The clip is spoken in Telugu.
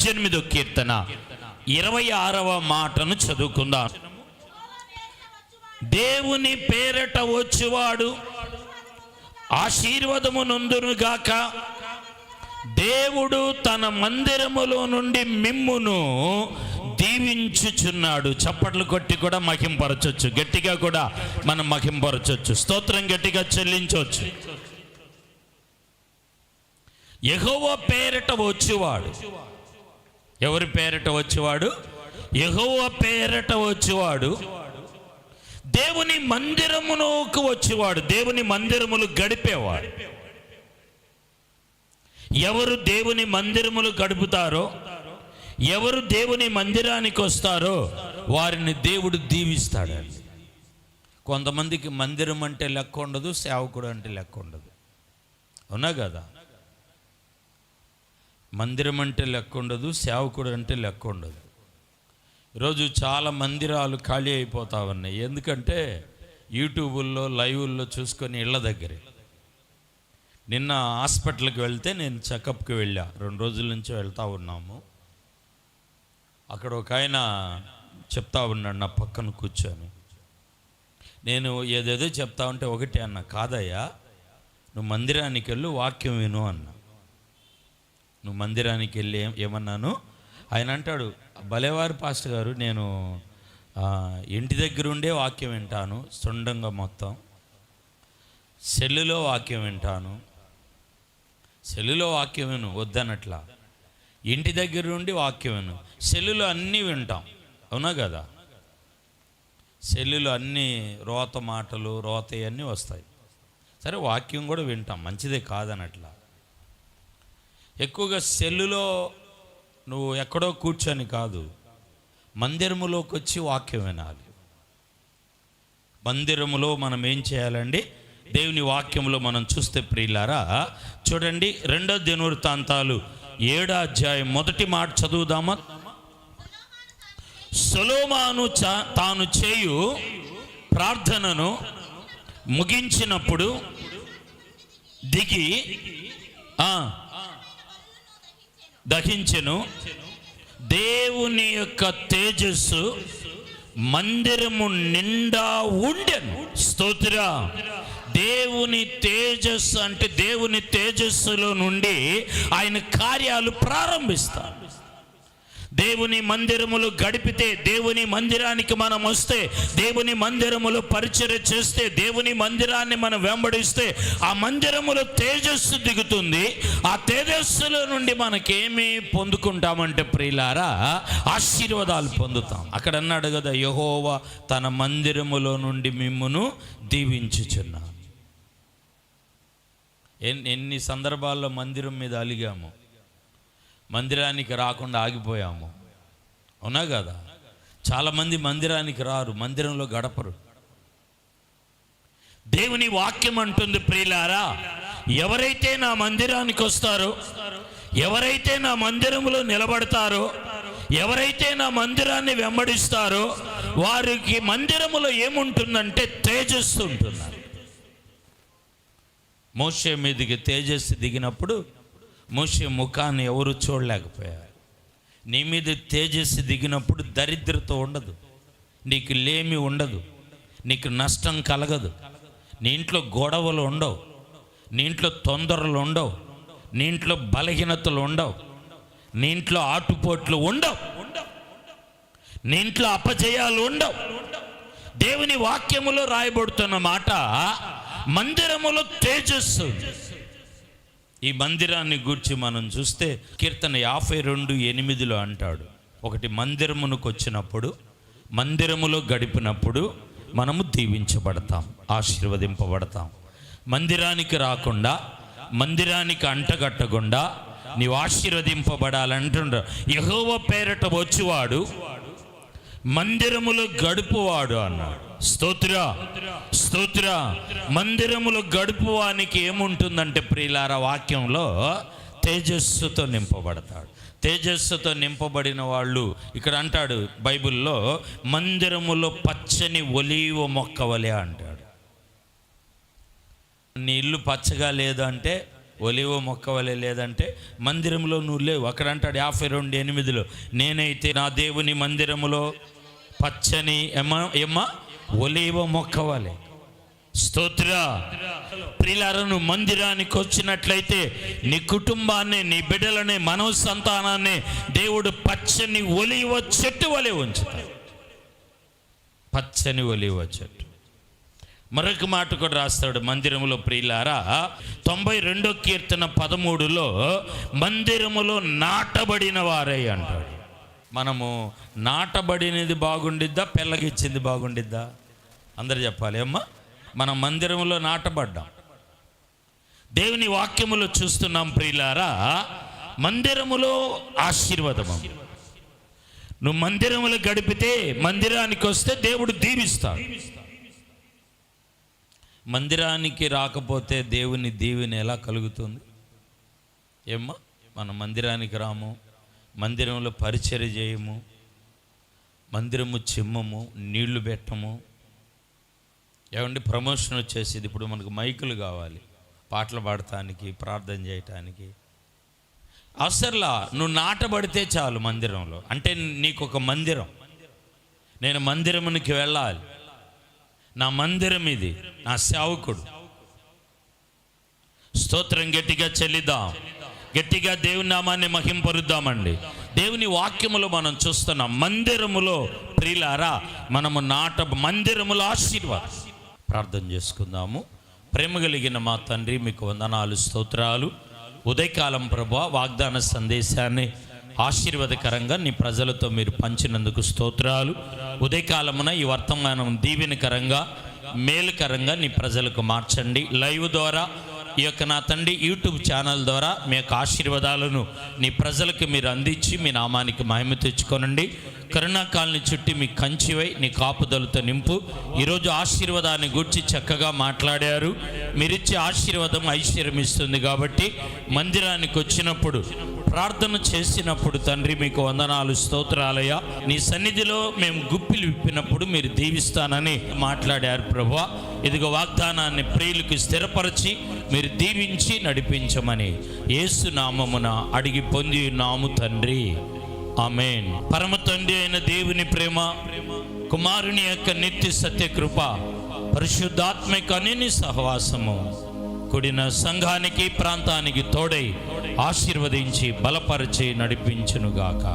18వ కీర్తన 26వ మాటను చదువుకుందాం. దేవుని పేరట వచ్చువాడు ఆశీర్వాదము నొందునుగాక. దేవుడు తన మందిరములో నుండి మిమ్మును దీవించుచున్నాడు. చప్పట్లు కొట్టి కూడా మహింపరచొచ్చు, గట్టిగా కూడా మనం మహింపరచొచ్చు, స్తోత్రం గట్టిగా చెల్లించవచ్చు. యెహోవా పేరట వచ్చేవాడు. ఎవరి పేరట వచ్చేవాడు? యెహోవా పేరట వచ్చేవాడు. దేవుని మందిరమునకు వచ్చేవాడు. దేవుని మందిరములు గడిపేవాడు. ఎవరు దేవుని మందిరములు గడుపుతారో, ఎవరు దేవుని మందిరానికి వస్తారో వారిని దేవుడు దీవిస్తాడు. కొంతమందికి మందిరం అంటే లెక్క ఉండదు, సేవకుడు అంటే లెక్క ఉండదు. అవునా కదా? మందిరం అంటే లెక్క ఉండదు, సేవకుడు అంటే లెక్క ఉండదు. ఈరోజు చాలా మందిరాలు ఖాళీ అయిపోతా ఉన్నాయి. ఎందుకంటే యూట్యూబుల్లో లైవ్ల్లో చూసుకొని ఇళ్ళ దగ్గరే. నిన్న హాస్పిటల్కి వెళ్తే నేను చెకప్కి వెళ్ళా. 2 రోజుల నుంచి వెళ్తూ ఉన్నాము. అక్కడ ఒక ఆయన చెప్తా ఉన్నాడు నా పక్కన కూర్చొని. నేను ఏదేదో చెప్తా ఉంటే ఒకటి అన్న, కాదయ్యా నువ్వు మందిరానికి వెళ్ళు, వాక్యం విను అన్న. నువ్వు మందిరానికి వెళ్ళి ఏమన్నాను? ఆయన అంటాడు, భలేవారు పాస్టర్ గారు, నేను ఇంటి దగ్గర ఉండే వాక్యం వింటాను, సొండంగా మొత్తం సెల్లులో వాక్యం వింటాను. సెల్లులో వాక్యం విను వద్దనట్లా, ఇంటి దగ్గర ఉండి వాక్యం విను. సెల్లులో అన్నీ వింటాం, అవునా కదా? సెల్లులో అన్నీ రోత మాటలు, రోత అన్నీ వస్తాయి. సరే, వాక్యం కూడా వింటాం, మంచిదే కాదనట్లా. ఎక్కువగా సెల్లులో నువ్వు ఎక్కడో కూర్చొని కాదు, మందిరములోకి వచ్చి వాక్యం వినాలి. మందిరములో మనం ఏం చేయాలండి? దేవుని వాక్యంలో మనం చూస్తే ప్రియులారా, చూడండి 2వ దినవృత్తాంతాలు 7వ అధ్యాయం 1వ మాట చదువుదామా? సొలొమోను తాను చేయు ప్రార్థనను ముగించినప్పుడు దిగి దహించెను. దేవుని యొక్క తేజస్సు మందిరము నిండా ఉండెను. స్తోత్ర. దేవుని తేజస్సు అంటే దేవుని తేజస్సులో నుండి ఆయన కార్యాలు ప్రారంభిస్తారు. దేవుని మందిరములు గడిపితే, దేవుని మందిరానికి మనం వస్తే, దేవుని మందిరములు పరిచర్య చేస్తే, దేవుని మందిరాన్ని మనం వెంబడిస్తే ఆ మందిరములో తేజస్సు దిగుతుంది. ఆ తేజస్సులో నుండి మనకేమి పొందుకుంటామంటే ప్రియులారా, ఆశీర్వాదాలు పొందుతాం. అక్కడ అన్నాడు కదా, యెహోవా తన మందిరములో నుండి మిమ్మును దీవించుచున్నాడు. ఎన్ని సందర్భాల్లో మందిరం మీద అలిగాము, మందిరానికి రాకుండా ఆగిపోయాము, అవునా కదా? చాలామంది మందిరానికి రారు, మందిరంలో గడపరు. దేవుని వాక్యం అంటుంది ప్రియులారా, ఎవరైతే నా మందిరానికి వస్తారో, ఎవరైతే నా మందిరంలో నిలబడతారో, ఎవరైతే నా మందిరాన్ని వెంబడిస్తారో వారికి మందిరములో ఏముంటుందంటే తేజస్సు ఉంటుంది. మోషే మీదకి తేజస్సు దిగినప్పుడు మోషే ముఖాన్ని ఎవరు చూడలేకపోయారు. నీ మీద తేజస్సు దిగినప్పుడు దరిద్రత ఉండదు, నీకు లేమి ఉండదు, నీకు నష్టం కలగదు, నీ ఇంట్లో గొడవలు ఉండవు, నీ ఇంట్లో తొందరలు ఉండవు, నీ ఇంట్లో బలహీనతలు ఉండవు, నీ ఇంట్లో ఆటుపోట్లు ఉండవు, నీ ఇంట్లో అపజయాలు ఉండవు. దేవుని వాక్యములో రాయబడుతున్న మాట, మందిరములో తేజస్సు. ఈ మందిరాన్ని గూర్చి మనం చూస్తే కీర్తన 52:8 అంటాడు, ఒకటి మందిరమునకు వచ్చినప్పుడు, మందిరములో గడిపినప్పుడు మనము దీవించబడతాం, ఆశీర్వదింపబడతాం. మందిరానికి రాకుండా, మందిరానికి అంటగట్టకుండా నీవు ఆశీర్వదింపబడాలంటుండ్రు. యెహోవా పేరట వచ్చువాడు మందిరములో గడుపువాడు అన్నాడు. స్తోత్ర స్తోత్ర. మందిరములో గడుపువానికి ఏముంటుందంటే ప్రియులారా, వాక్యంలో తేజస్సుతో నింపబడతాడు. తేజస్సుతో నింపబడిన వాళ్ళు ఇక్కడ అంటాడు బైబిల్లో, మందిరములో పచ్చని ఒలీవ మొక్క వలె అంటాడు. నీ ఇల్లు పచ్చగా లేదంటే ఒలివ మొక్క వలె లేదంటే మందిరంలో నువ్వు లేవు. అక్కడ అంటాడు 52:8, నేనైతే నా దేవుని మందిరములో పచ్చని ఒలివ మొక్క వలె. స్తోత్ర. ప్రియులారా, నువ్వు మందిరానికి వచ్చినట్లయితే నీ కుటుంబాన్ని, నీ బిడ్డలని, మనవ సంతానాన్ని దేవుడు పచ్చని ఒలివ చెట్టు వలె ఉంచుతాడు. పచ్చని ఒలివ చెట్టు. మరొక మాట కూడా రాస్తాడు మందిరములో. ప్రియులారా, 92 కీర్తన 13లో మందిరములో నాటబడిన వారై అంటాడు. మనము నాటబడినది బాగుండిద్దా, పెళ్ళగిచ్చింది బాగుండిద్దా? అందరు చెప్పాలి అమ్మా. మనం మందిరములో నాటబడ్డాం. దేవుని వాక్యములో చూస్తున్నాం ప్రియులారా, మందిరములో ఆశీర్వాదము. నువ్వు మందిరములో గడిపితే, మందిరానికి వస్తే దేవుడు దీవిస్తాడు. మందిరానికి రాకపోతే దేవుని దీవెన ఎలా కలుగుతుంది? ఏమ్మా, మనం మందిరానికి రాము, మందిరంలో పరిచర్య చేయము, మందిరము చిమ్మము, నీళ్లు పెట్టము. ఏమండి, ప్రమోషన్ వచ్చేసింది. ఇప్పుడు మనకు మైకులు కావాలి పాటలు పాడటానికి, ప్రార్థన చేయటానికి. అసలు నువ్వు నాటబడితే చాలు మందిరంలో. అంటే నీకు ఒక మందిరం, నేను మందిరమునికి వెళ్ళాలి, నా మందిరం ఇది, నా సేవకుడు. స్తోత్రం. గట్టిగా చెల్లిద్దాం, గట్టిగా దేవుని నామాన్ని మహింపరుద్దామండి. దేవుని వాక్యములో మనం చూస్తున్నాం, మందిరములో ప్రియులారా మనము మందిరములో ఆశీర్వాదం. ప్రార్థన చేసుకుందాము. ప్రేమ కలిగిన మా తండ్రి, మీకు వందనాలు, స్తోత్రాలు. ఉదయకాలం ప్రభువా, వాగ్దాన సందేశాన్ని ఆశీర్వాదకరంగా నీ ప్రజలతో మీరు పంచినందుకు స్తోత్రాలు. ఉదయకాలమున ఈ వర్తమానం దీవెనకరంగా, మేలుకరంగా నీ ప్రజలకు మార్చండి. లైవ్ ద్వారా, ఈ యొక్క నా తండ్రి యూట్యూబ్ ఛానల్ ద్వారా మీ యొక్క ఆశీర్వాదాలను నీ ప్రజలకు మీరు అందించి మీ నామానికి మహిమ తెచ్చుకోనండి. కరుణాకాలని చుట్టి మీ కంచివై నీ కాపుదలతో నింపు. ఈరోజు ఆశీర్వాదాన్ని గూర్చి చక్కగా మాట్లాడారు. మీరిచ్చే ఆశీర్వాదం ఐశ్వర్యం ఇస్తుంది. కాబట్టి మందిరానికి వచ్చినప్పుడు, ప్రార్థన చేసినప్పుడు తండ్రి మీకు వందనాలు, స్తోత్రాలయ్యా. నీ సన్నిధిలో మేము గుప్పిలు విప్పినప్పుడు మీరు దీవిస్తానని మాట్లాడారు ప్రభువా. ఇదిగో వాగ్దానాన్ని ప్రియులకు స్థిరపరిచి మీరు దీవించి నడిపించమని యేసు నామమున అడిగి పొంది ఉన్నాము తండ్రి, ఆమేన్. పరమ తండ్రి అయిన దేవుని ప్రేమ, కుమారుని యొక్క నిత్య సత్య కృప, పరిశుద్ధాత్మిక అన్ని సహవాసము కూడిన సంఘానికి, ప్రాంతానికి తోడై ఆశీర్వదించి బలపరిచి నడిపించునుగాక.